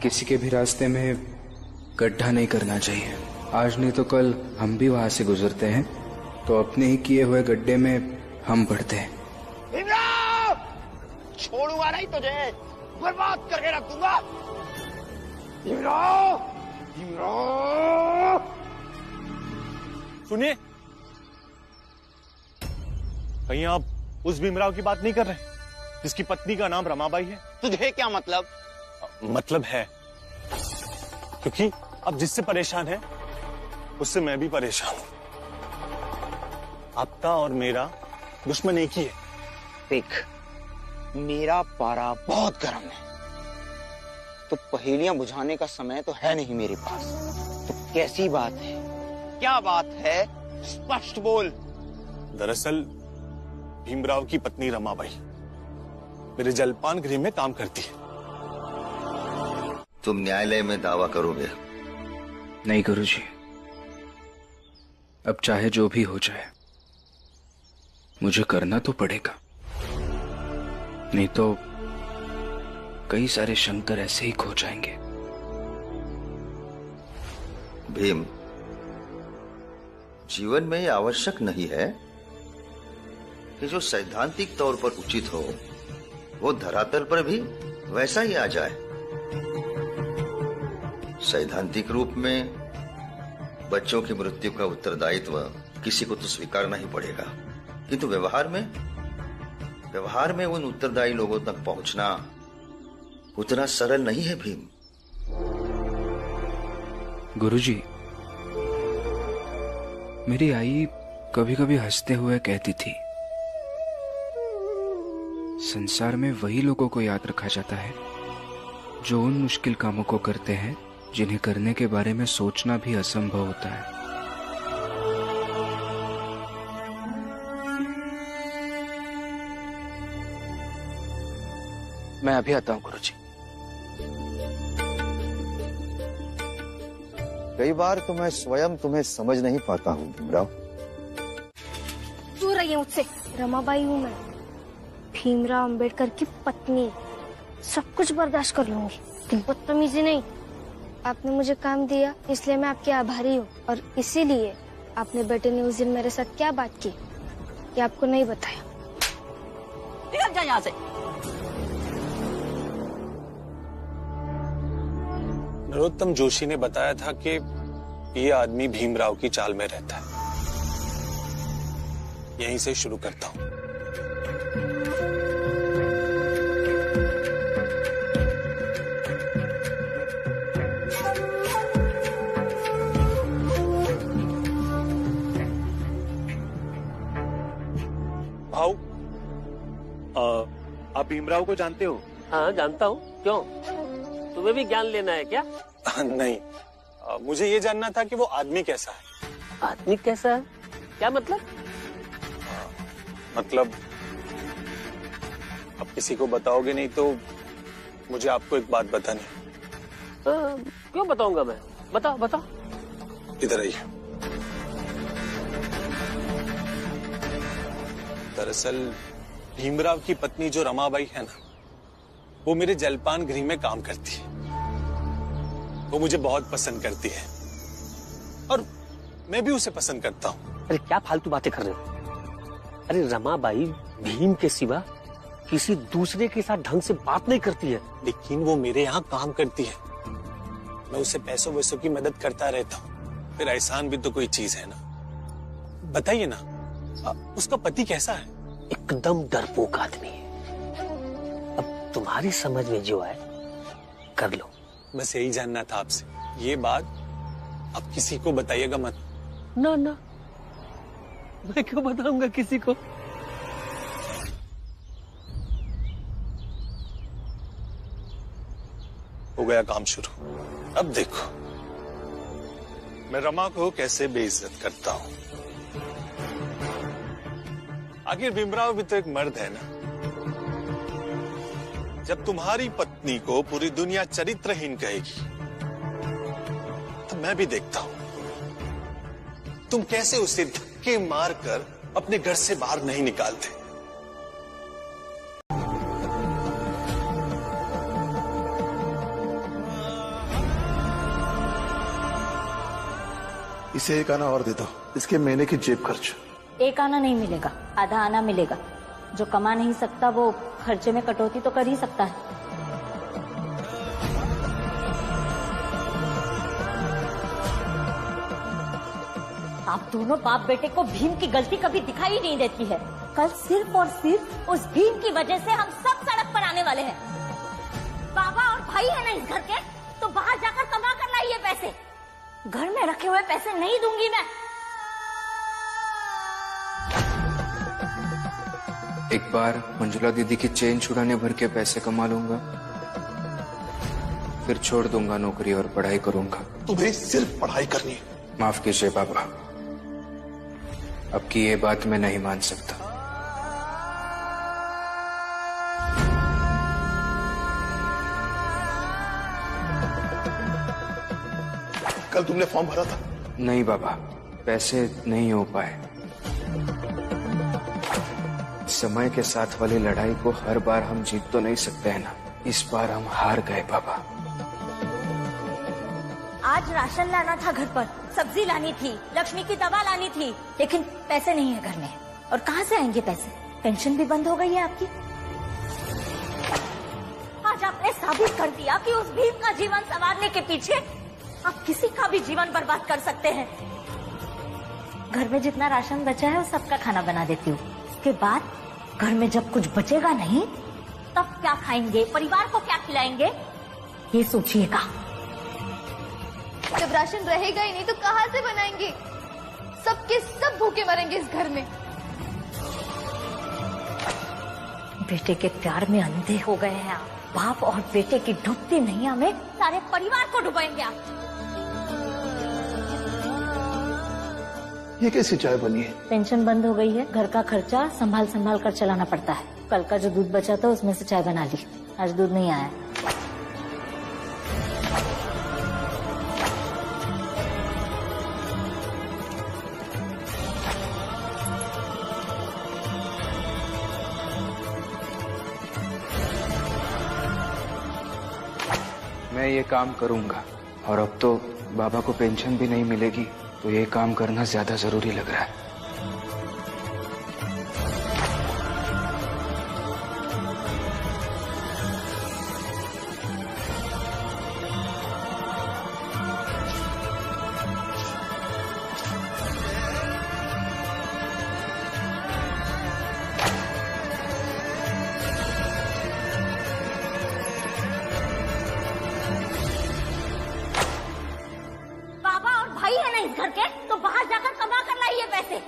किसी के भी रास्ते में गड्ढा नहीं करना चाहिए। आज नहीं तो कल हम भी वहां से गुजरते हैं तो अपने ही किए हुए गड्ढे में हम पड़ते हैं। छोड़ूंगा नहीं तुझे, बर्बाद करके रख दूंगा। सुनिए, कहीं आप उस भीमराव की बात नहीं कर रहे जिसकी पत्नी का नाम रमाबाई है? तुझे क्या मतलब? मतलब है, क्योंकि अब जिससे परेशान है उससे मैं भी परेशान हूं। आपका और मेरा दुश्मन एक ही है। देख, मेरा पारा बहुत गर्म है, तो पहेलियां बुझाने का समय तो है नहीं मेरे पास। तो कैसी बात है, क्या बात है, स्पष्ट बोल। दरअसल भीमराव की पत्नी रमाबाई मेरे जलपान गृह में काम करती है। तुम न्यायालय में दावा करोगे? नहीं गुरुजी, अब चाहे जो भी हो जाए मुझे करना तो पड़ेगा, नहीं तो कई सारे शंकर ऐसे ही खो जाएंगे। भीम, जीवन में यह आवश्यक नहीं है कि जो सैद्धांतिक तौर पर उचित हो वो धरातल पर भी वैसा ही आ जाए। सैद्धांतिक रूप में बच्चों की मृत्यु का उत्तरदायित्व किसी को तो स्वीकारना ही पड़ेगा, किंतु व्यवहार में उन उत्तरदायी लोगों तक पहुंचना उतना सरल नहीं है भीम। गुरुजी, मेरी आई कभी कभी हंसते हुए कहती थी, संसार में वही लोगों को याद रखा जाता है जो उन मुश्किल कामों को करते हैं जिन्हें करने के बारे में सोचना भी असंभव होता है। मैं अभी आता हूं गुरुजी। कई बार तो मैं स्वयं तुम्हें समझ नहीं पाता हूँ भीमराव। दूर रहिए मुझसे, रमाबाई हूँ मैं, भीमराव अंबेडकर की पत्नी। सब कुछ बर्दाश्त कर लूंगी, लेकिन बदतमीजी नहीं। आपने मुझे काम दिया इसलिए मैं आपकी आभारी हूँ, और इसीलिए आपने बेटे ने उस दिन मेरे साथ क्या बात की ये आपको नहीं बताया। निकल जा यहाँ से। नरोत्तम जोशी ने बताया था कि ये आदमी भीमराव की चाल में रहता है। यहीं से शुरू करता हूं। भाऊ, आप भीमराव को जानते हो? हाँ जानता हूँ। क्यों, तुम्हें भी ज्ञान लेना है क्या? नहीं, मुझे ये जानना था कि वो आदमी कैसा है। आदमी कैसा है? क्या मतलब? मतलब अब किसी को बताओगे नहीं तो मुझे आपको एक बात बतानी है। क्यों बताऊंगा मैं? बताओ बताओ। इधर आइए। दरअसल भीमराव की पत्नी जो रमाबाई है ना, वो मेरे जलपान गृह में काम करती है। वो मुझे बहुत पसंद करती है और मैं भी उसे पसंद करता हूँ। अरे क्या फालतू बातें कर रहे हो? अरे रमाबाई भीम के सिवा किसी दूसरे के साथ ढंग से बात नहीं करती है। लेकिन वो मेरे यहाँ काम करती है, मैं उसे पैसों वैसों की मदद करता रहता हूँ। फिर एहसान भी तो कोई चीज है ना। बताइए ना, उसका पति कैसा है? एकदम डरपोक आदमी है। अब तुम्हारी समझ में जो आए कर लो। बस यही जानना था आपसे। ये बात आप किसी को बताइएगा मत। ना ना, मैं क्यों बताऊंगा किसी को? हो गया काम शुरू। अब देखो मैं रमा को कैसे बेइज्जत करता हूं। आखिर भीमराव भी तो एक मर्द है ना। जब तुम्हारी पत्नी को पूरी दुनिया चरित्रहीन कहेगी तो मैं भी देखता हूं तुम कैसे उसे धक्के मारकर अपने घर से बाहर नहीं निकालते। इसे एक आना और दे दो, इसके महीने की जेब खर्च। एक आना नहीं मिलेगा, आधा आना मिलेगा। जो कमा नहीं सकता वो खर्चे में कटौती तो कर ही सकता है। आप दोनों बाप बेटे को भीम की गलती कभी दिखाई नहीं देती है। कल सिर्फ और सिर्फ उस भीम की वजह से हम सब सड़क पर आने वाले हैं। बाबा और भाई है ना इस घर के, तो बाहर जाकर कमा कर लाइए पैसे। घर में रखे हुए पैसे नहीं दूंगी मैं। एक बार मंजुला दीदी की चेन छुड़ाने भर के पैसे कमा लूंगा, फिर छोड़ दूंगा नौकरी और पढ़ाई करूंगा। तुम्हें सिर्फ पढ़ाई करनी है। माफ कीजिए बाबा, अब की ये बात मैं नहीं मान सकता। कल तुमने फॉर्म भरा था? नहीं बाबा, पैसे नहीं हो पाए। समय के साथ वाली लड़ाई को हर बार हम जीत तो नहीं सकते हैं ना, इस बार हम हार गए बाबा। आज राशन लाना था घर पर, सब्जी लानी थी, लक्ष्मी की दवा लानी थी, लेकिन पैसे नहीं है घर में। और कहाँ से आएंगे पैसे? पेंशन भी बंद हो गई है आपकी। आज आपने साबित कर दिया कि उस भीम का जीवन संवारने के पीछे आप किसी का भी जीवन बर्बाद कर सकते हैं। घर में जितना राशन बचा है वो सबका खाना बना देती हूँ। उसके बाद घर में जब कुछ बचेगा नहीं, तब क्या खाएंगे, परिवार को क्या खिलाएंगे, ये सोचिएगा। जब राशन रहेगा ही नहीं तो कहाँ से बनाएंगे? सबके सब भूखे मरेंगे इस घर में। बेटे के प्यार में अंधे हो गए हैं आप। बाप और बेटे की डूबती नैया में सारे परिवार को डुबाएंगे आप। ये कैसी चाय बनी है? पेंशन बंद हो गई है, घर का खर्चा संभाल संभाल कर चलाना पड़ता है। कल का जो दूध बचा था उसमें से चाय बना ली, आज दूध नहीं आया। मैं ये काम करूंगा, और अब तो बाबा को पेंशन भी नहीं मिलेगी, तो ये काम करना ज्यादा जरूरी लग रहा है।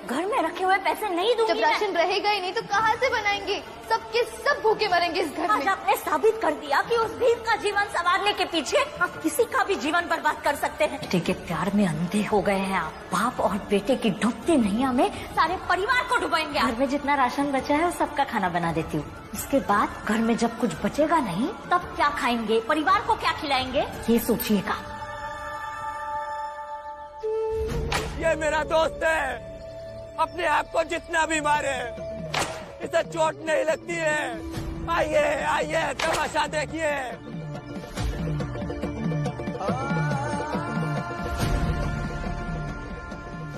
घर में रखे हुए पैसे नहीं दूंगी। जब राशन रहेगा ही नहीं तो कहाँ से बनाएंगे? सबके सब भूखे मरेंगे इस घर में। आज आपने साबित कर दिया कि उस भीम का जीवन संवारने के पीछे आप किसी का भी जीवन बर्बाद कर सकते हैं। बेटे के प्यार में अंधे हो गए हैं आप। बाप और बेटे की डूबती नैया में सारे परिवार को डुबाएंगे। घर में जितना राशन बचा है वो सबका खाना बना देती हूँ। उसके बाद घर में जब कुछ बचेगा नहीं, तब क्या खाएंगे, परिवार को क्या खिलाएंगे, ये सोचिएगा। ये मेरा दोस्त है, अपने आप को जितना भी मारे इसे चोट नहीं लगती है। आइए आइए तमाशा देखिए।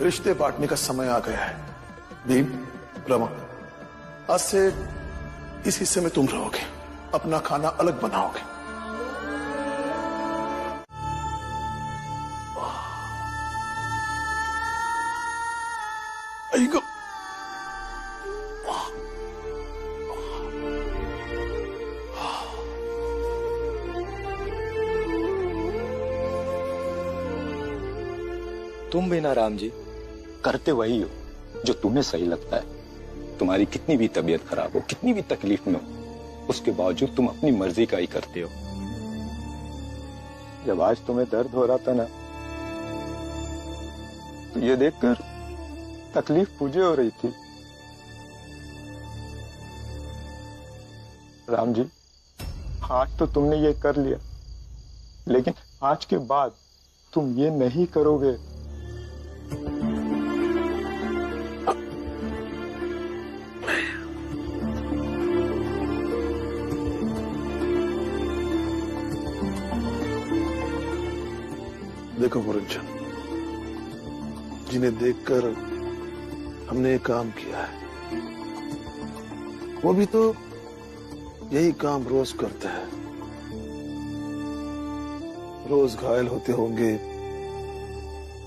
रिश्ते बांटने का समय आ गया है। भीम, रमा, आज से इस हिस्से में तुम रहोगे, अपना खाना अलग बनाओगे। Go. तुम भी ना राम जी करते वही हो जो तुम्हें सही लगता है। तुम्हारी कितनी भी तबीयत खराब हो, कितनी भी तकलीफ में हो, उसके बावजूद तुम अपनी मर्जी का ही करते हो। जब आज तुम्हें दर्द हो रहा था ना, तो ये देखकर तकलीफ मुझे हो रही थी। राम जी, आज तो तुमने ये कर लिया, लेकिन आज के बाद तुम ये नहीं करोगे। देखो मुरंजन, जिन्हें देखकर हमने ये काम किया है, वो भी तो यही काम रोज करते हैं। रोज घायल होते होंगे,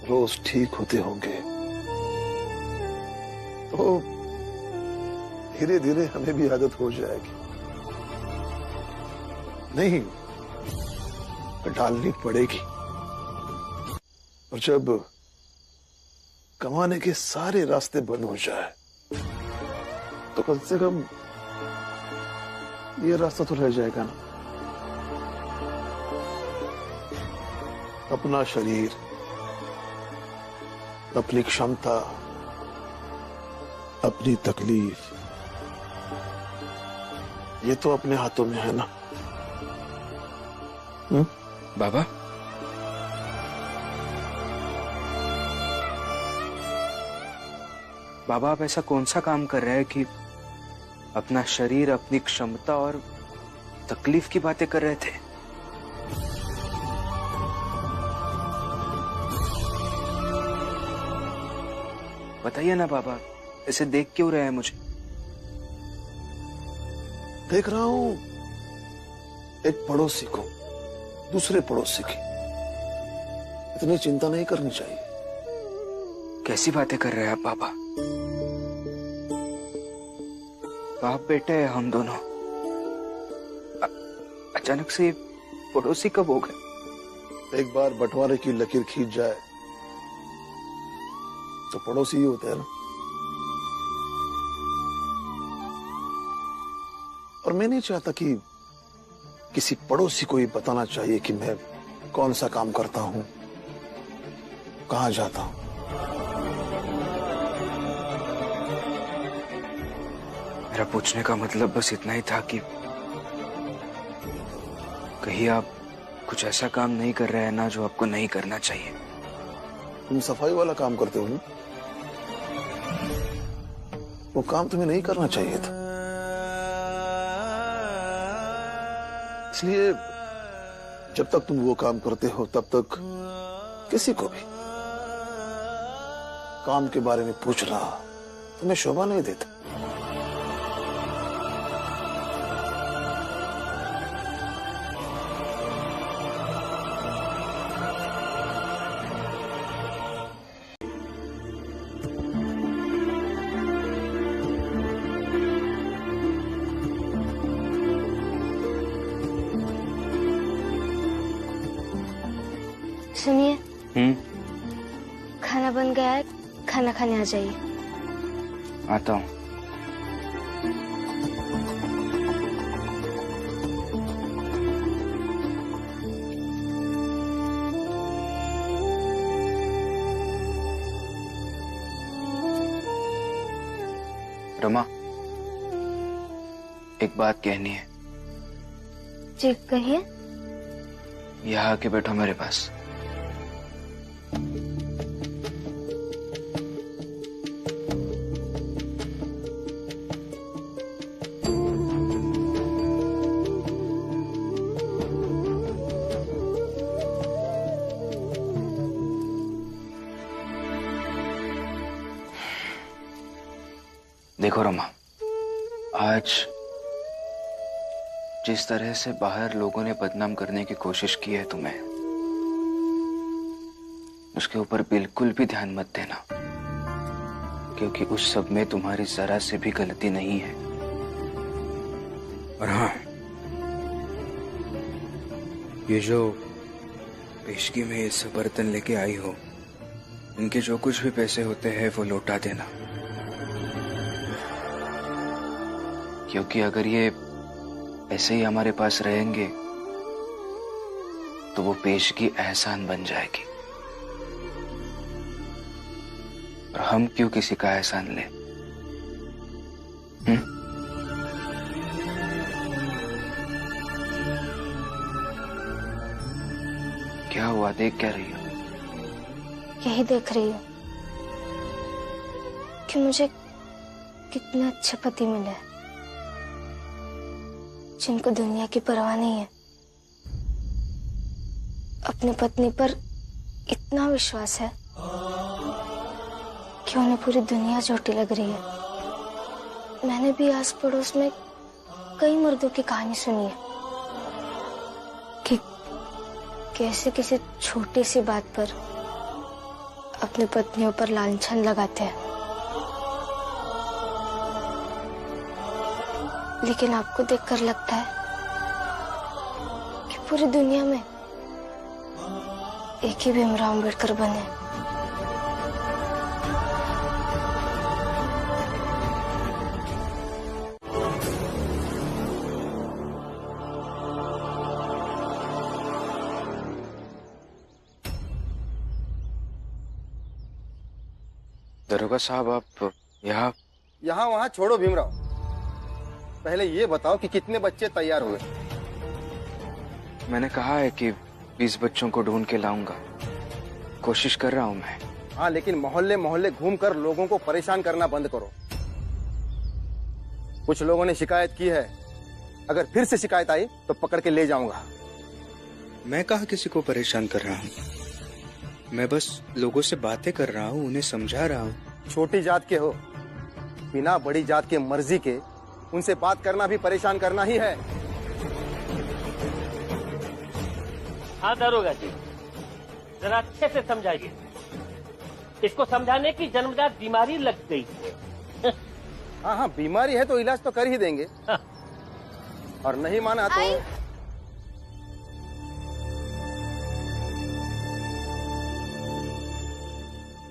रोज ठीक होते होंगे, तो धीरे धीरे हमें भी आदत हो जाएगी। नहीं, डालनी पड़ेगी। और जब कमाने के सारे रास्ते बंद हो जाए तो कम से कम ये रास्ता तो रह जाएगा ना। अपना शरीर, अपनी क्षमता, अपनी तकलीफ, ये तो अपने हाथों में है ना। बाबा, बाबा आप ऐसा कौन सा काम कर रहे हैं कि अपना शरीर, अपनी क्षमता और तकलीफ की बातें कर रहे थे? बताइए ना बाबा, ऐसे देख क्यों रहे हैं मुझे? देख रहा हूं एक पड़ोसी को दूसरे पड़ोसी की। इतनी चिंता नहीं करनी चाहिए। कैसी बातें कर रहे हैं आप बाबा? बाप बेटे हैं हम दोनों, अचानक से पड़ोसी कब हो गए? एक बार बंटवारे की लकीर खींच जाए तो पड़ोसी ही होते हैं ना। और मैं नहीं चाहता कि किसी पड़ोसी को ये बताना चाहिए कि मैं कौन सा काम करता हूं, कहां जाता हूं। मेरा पूछने का मतलब बस इतना ही था कि कहीं आप कुछ ऐसा काम नहीं कर रहे हैं ना जो आपको नहीं करना चाहिए। तुम सफाई वाला काम करते हो ना, वो काम तुम्हें नहीं करना चाहिए था। इसलिए जब तक तुम वो काम करते हो तब तक किसी को भी काम के बारे में पूछना तुम्हें शोभा नहीं देता। सुनिए, खाना बन गया है, खाना खाने आ जाइए। आता हूँ। रमा, एक बात कहनी है। जी कहिए। यहाँ आके बैठो मेरे पास। देखो रमा, आज जिस तरह से बाहर लोगों ने बदनाम करने की कोशिश की है तुम्हें, उसके ऊपर बिल्कुल भी ध्यान मत देना, क्योंकि उस सब में तुम्हारी जरा से भी गलती नहीं है। और हाँ, ये जो पेशगी में ये सब बर्तन लेके आई हो, इनके जो कुछ भी पैसे होते हैं वो लौटा देना, क्योंकि अगर ये ऐसे ही हमारे पास रहेंगे तो वो पेशगी एहसान बन जाएगी, और हम क्यों किसी का एहसान लें? क्या हुआ, देख क्या रही हो? यही देख रही हूँ कि मुझे कितने अच्छे पति मिले हैं, जिनको दुनिया की परवाह नहीं है। अपनी पत्नी पर इतना विश्वास है कि उन्हें पूरी दुनिया छोटी लग रही है। मैंने भी आस पड़ोस में कई मर्दों की कहानी सुनी है कि कैसे किसी छोटी सी बात पर अपनी पत्नियों पर लांछन लगाते हैं। लेकिन आपको देखकर लगता है कि पूरी दुनिया में एक ही भीमराव अम्बेडकर बने। दरोगा साहब, आप यहाँ वहाँ छोड़ो भीमराव, पहले ये बताओ कि कितने बच्चे तैयार हुए। मैंने कहा है कि 20 बच्चों को ढूंढ के लाऊंगा। कोशिश कर रहा हूँ मैं। हाँ, लेकिन मोहल्ले मोहल्ले घूमकर लोगों को परेशान करना बंद करो। कुछ लोगों ने शिकायत की है, अगर फिर से शिकायत आई तो पकड़ के ले जाऊंगा। मैं कहाँ किसी को परेशान कर रहा हूँ, मैं बस लोगों से बातें कर रहा हूँ, उन्हें समझा रहा हूँ। छोटी जात के हो, बिना बड़ी जात के मर्जी के उनसे बात करना भी परेशान करना ही है। हाँ दरोगा जी, जरा अच्छे से समझाइए। इसको समझाने की जन्मजात बीमारी लग गई है। हाँ हाँ, बीमारी है तो इलाज तो कर ही देंगे। हाँ। और नहीं माना तो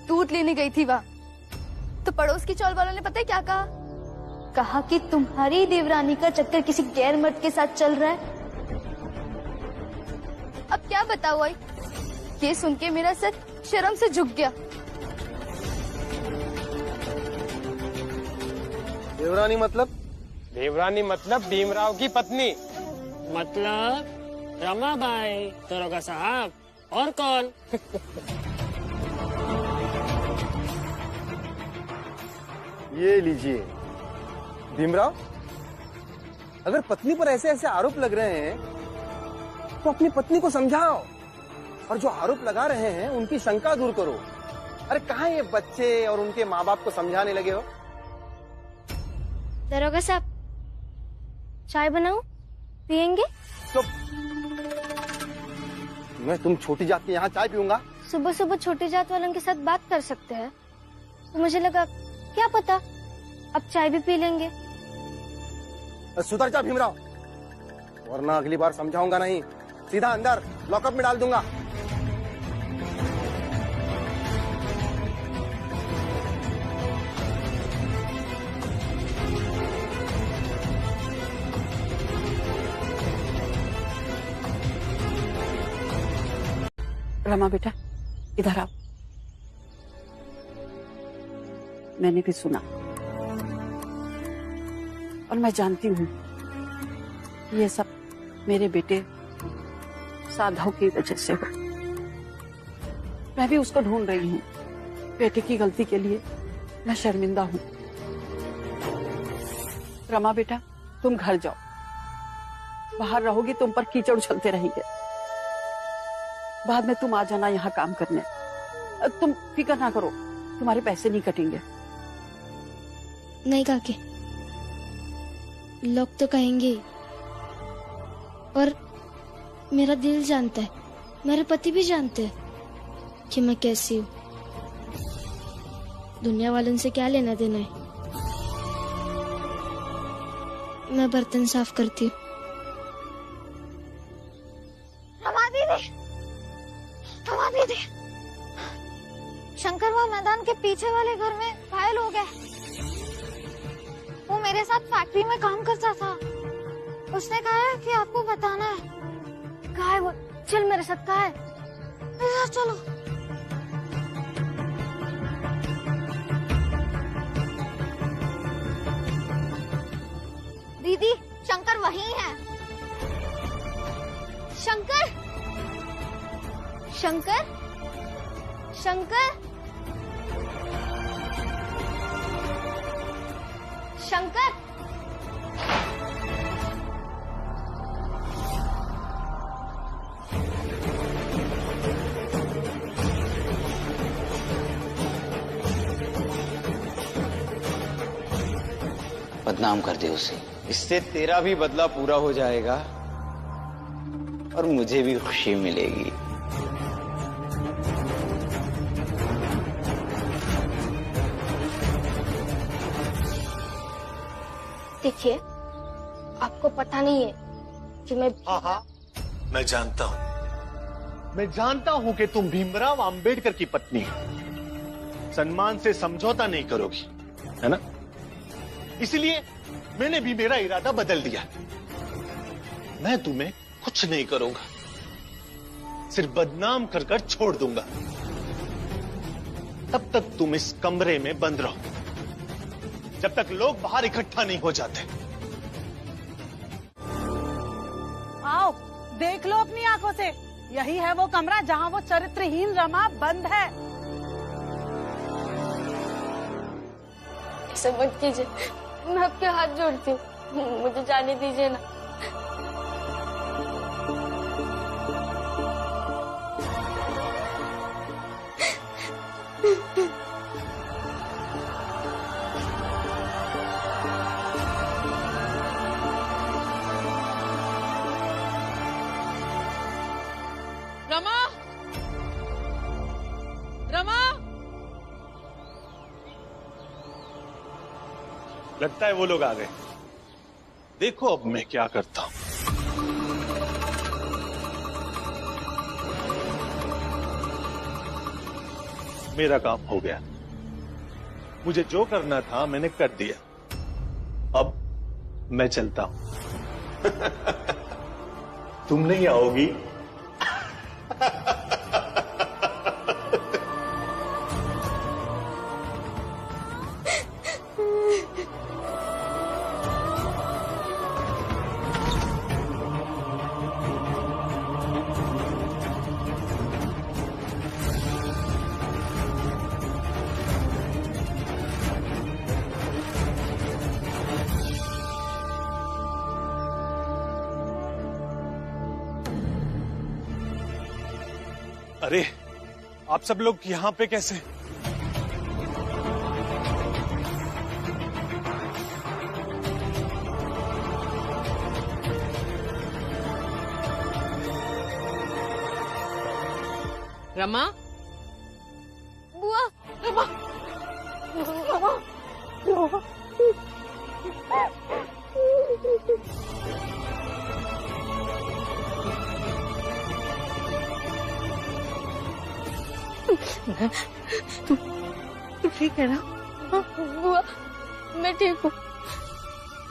दूध लेने गई थी वहाँ, तो पड़ोस की चौल वालों ने पता है क्या कहा? कहा कि तुम्हारी देवरानी का चक्कर किसी गैर मर्द के साथ चल रहा है। अब क्या बताऊं आई, ये सुन के मेरा सर शर्म से झुक गया। देवरानी मतलब? देवरानी मतलब भीमराव की पत्नी। मतलब रमाबाई। दरोगा साहब, और कौन? ये लीजिए भीमराव, अगर पत्नी पर ऐसे ऐसे आरोप लग रहे हैं तो अपनी पत्नी को समझाओ, और जो आरोप लगा रहे हैं उनकी शंका दूर करो। अरे कहाँ ये बच्चे और उनके माँ बाप को समझाने लगे हो? दरोगा साहब, चाय बनाऊं? पियेंगे? तो मैं तुम छोटी जात के यहाँ चाय पीऊंगा? सुबह सुबह छोटी जात वालों के साथ बात कर सकते हैं, तो मुझे लगा क्या पता अब चाय भी पी लेंगे। सुधर जा भीमराव, वरना अगली बार समझाऊंगा नहीं, सीधा अंदर लॉकअप में डाल दूंगा। रमा बेटा, इधर आओ। मैंने भी सुना और मैं जानती हूँ ये सब मेरे बेटे साधव की वजह से हो। मैं भी उसको ढूंढ रही हूँ। बेटे की गलती के लिए मैं शर्मिंदा हूँ। रमा बेटा, तुम घर जाओ, बाहर रहोगी तुम पर कीचड़ उछलते रहेंगे। बाद में तुम आ जाना यहाँ काम करने। तुम फिक्र ना करो, तुम्हारे पैसे नहीं कटेंगे। नहीं काकी, लोग तो कहेंगे ही, और मेरा दिल जानता है, मेरे पति भी जानते हैं कि मैं कैसी हूँ। दुनिया वालों से क्या लेना देना है। मैं बर्तन साफ करती हूँ। रमा दीदी, शंकर वहाँ मैदान के पीछे वाले घर में घायल हो गए। वो मेरे साथ फैक्ट्री में काम करता था। उसने कहा है कि आपको बताना है। कहाँ है वो? चल मेरे साथ। कहाँ है? चलो। दीदी, शंकर वहीं है। शंकर, शंकर, शंकर, शंकर। बदनाम कर दे उसे। इससे तेरा भी बदला पूरा हो जाएगा और मुझे भी खुशी मिलेगी। देखिए, आपको पता नहीं है कि मैं हाँ, मैं जानता हूँ। मैं जानता हूँ कि तुम भीमराव अंबेडकर की पत्नी हो। सम्मान से समझौता नहीं करोगी, है ना? इसलिए मैंने भी मेरा इरादा बदल दिया। मैं तुम्हें कुछ नहीं करूंगा, सिर्फ बदनाम कर कर छोड़ दूंगा। तब तक तुम इस कमरे में बंद रहो, जब तक लोग बाहर इकट्ठा नहीं हो जाते। आओ देख लो अपनी आंखों से, यही है वो कमरा जहाँ वो चरित्रहीन रमा बंद है। ऐसे मत कीजिए, मैं आपके हाथ जोड़ती हूँ, मुझे जाने दीजिए ना। रमा, रमा, लगता है वो लोग आ गए। देखो अब मैं क्या करता हूं। मेरा काम हो गया, मुझे जो करना था मैंने कर दिया। अब मैं चलता हूं। तुम नहीं आओगी? अरे आप सब लोग यहां पे कैसे? रमा, बुआ, रमा, तू ठीक है ना? बुआ, मैं ठीक हूँ।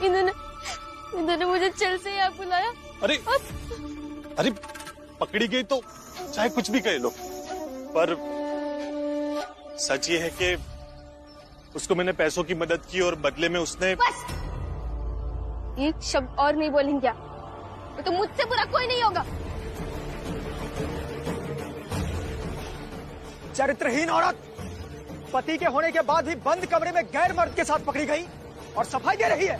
इन्होंने मुझे चल से यहाँ बुलाया। अरे पकड़ी गई तो चाहे कुछ भी कह लो, पर सच ये है कि उसको मैंने पैसों की मदद की और बदले में उसने। बस एक शब्द और नहीं बोलेंगे आप, तो मुझसे बुरा कोई नहीं होगा। चरित्रहीन औरत पति के होने के बाद भी बंद कमरे में गैर मर्द के साथ पकड़ी गई और सफाई दे रही है।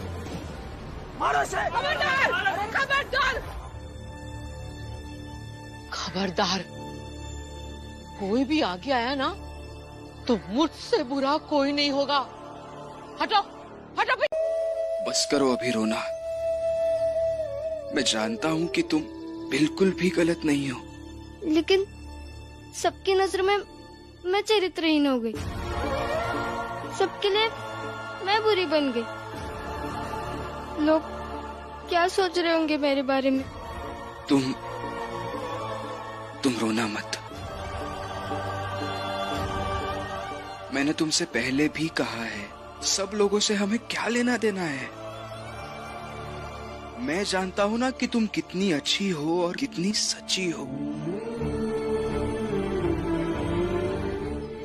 मारो इसे! खबरदार! खबरदार! खबरदार! कोई भी आगे आया ना तो मुझसे बुरा कोई नहीं होगा। हटो, हटो भाई। बस करो अभी रोना। मैं जानता हूँ कि तुम बिल्कुल भी गलत नहीं हो, लेकिन सबकी नजर में मैं चरित्रहीन हो गई। सबके लिए मैं बुरी बन गई। लोग क्या सोच रहे होंगे मेरे बारे में? तुम रोना मत। मैंने तुमसे पहले भी कहा है, सब लोगों से हमें क्या लेना देना है। मैं जानता हूं ना कि तुम कितनी अच्छी हो और कितनी सच्ची हो,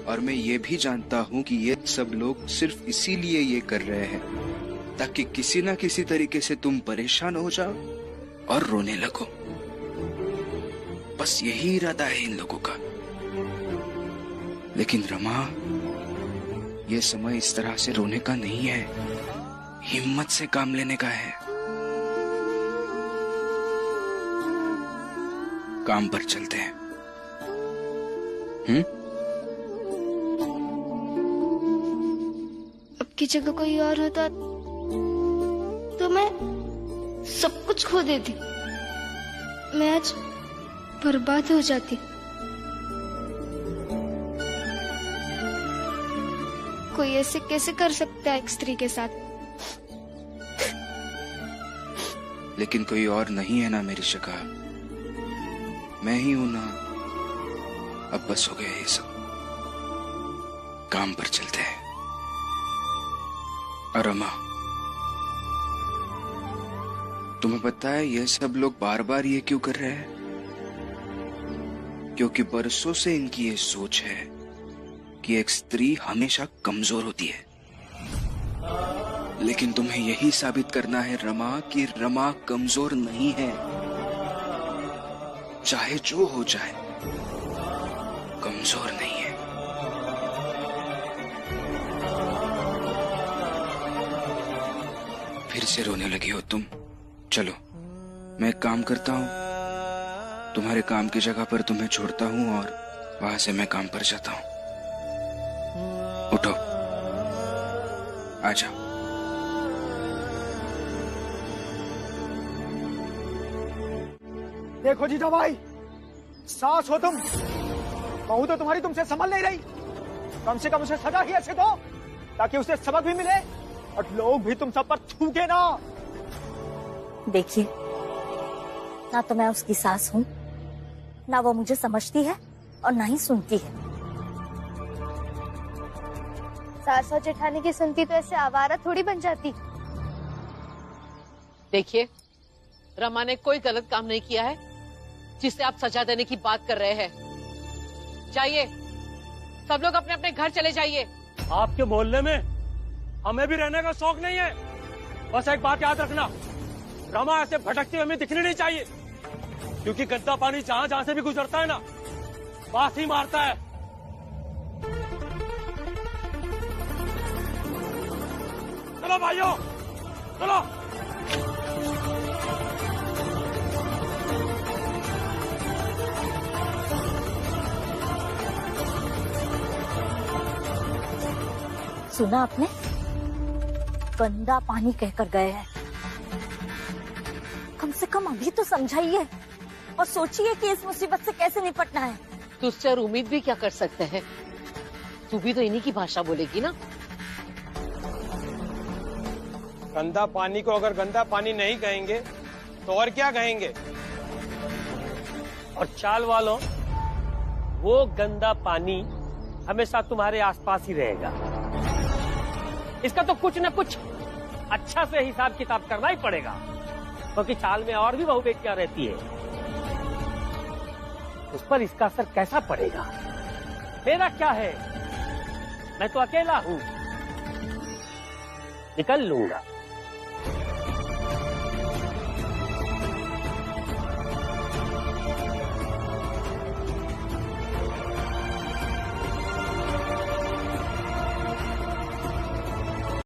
और मैं ये भी जानता हूं कि ये सब लोग सिर्फ इसीलिए ये कर रहे हैं ताकि किसी ना किसी तरीके से तुम परेशान हो जाओ और रोने लगो। बस यही इरादा है इन लोगों का। लेकिन रमा, ये समय इस तरह से रोने का नहीं है, हिम्मत से काम लेने का है। काम पर चलते हैं। अब की जगह कोई और होता तो मैं सब कुछ खो देती, मैं आज बर्बाद हो जाती। कोई ऐसे कैसे कर सकता है एक स्त्री के साथ? लेकिन कोई और नहीं है ना मेरी शिका, मैं ही हूं ना। अब बस हो गया ये सब, काम पर चलते हैं। अरमा, तुम्हें पता है ये सब लोग बार बार ये क्यों कर रहे हैं? क्योंकि बरसों से इनकी ये सोच है कि एक स्त्री हमेशा कमजोर होती है। लेकिन तुम्हें यही साबित करना है रमा कि रमा कमजोर नहीं है। चाहे जो हो जाए, कमजोर नहीं है। फिर से रोने लगी हो तुम। चलो मैं एक काम करता हूं, तुम्हारे काम की जगह पर तुम्हें छोड़ता हूं और वहां से मैं काम पर जाता हूं। उठो, आजा। देखो जीजा भाई, सास हो तुम, बहू तो तुम्हारी तुमसे संभल नहीं रही। कम से कम उसे सजा ही ऐसे दो ताकि उसे सबक भी मिले और लोग भी तुम सब पर थूके ना। देखिए, ना तो मैं उसकी सास हूँ, ना वो मुझे समझती है और ना ही सुनती है। सास और जेठानी की सुनती तो ऐसे आवारा थोड़ी बन जाती। देखिए, रमा ने कोई गलत काम नहीं किया है जिससे आप सजा देने की बात कर रहे हैं। जाइए, सब लोग अपने अपने घर चले जाइए। आपके मोहल्ले में हमें भी रहने का शौक नहीं है। बस एक बात याद रखना, रमा ऐसे भटकती हमें दिखनी नहीं चाहिए, क्योंकि गंदा पानी जहां जहां से भी गुजरता है ना, बात ही मारता है। चलो भाइयों, चलो। सुना आपने? गंदा पानी कहकर गए हैं। कम से कम अभी तो समझाइए और सोचिए कि इस मुसीबत से कैसे निपटना है। तुझसे और उम्मीद भी क्या कर सकते हैं? तू भी तो इन्हीं की भाषा बोलेगी ना। गंदा पानी को अगर गंदा पानी नहीं कहेंगे तो और क्या कहेंगे? और चाल वालों, वो गंदा पानी हमेशा तुम्हारे आसपास ही रहेगा। इसका तो कुछ न कुछ अच्छा से हिसाब किताब करना ही पड़ेगा, क्योंकि चाल में और भी बहू बेटियां रहती है। उस पर इसका असर कैसा पड़ेगा? मेरा क्या है, मैं तो अकेला हूं, निकल लूंगा।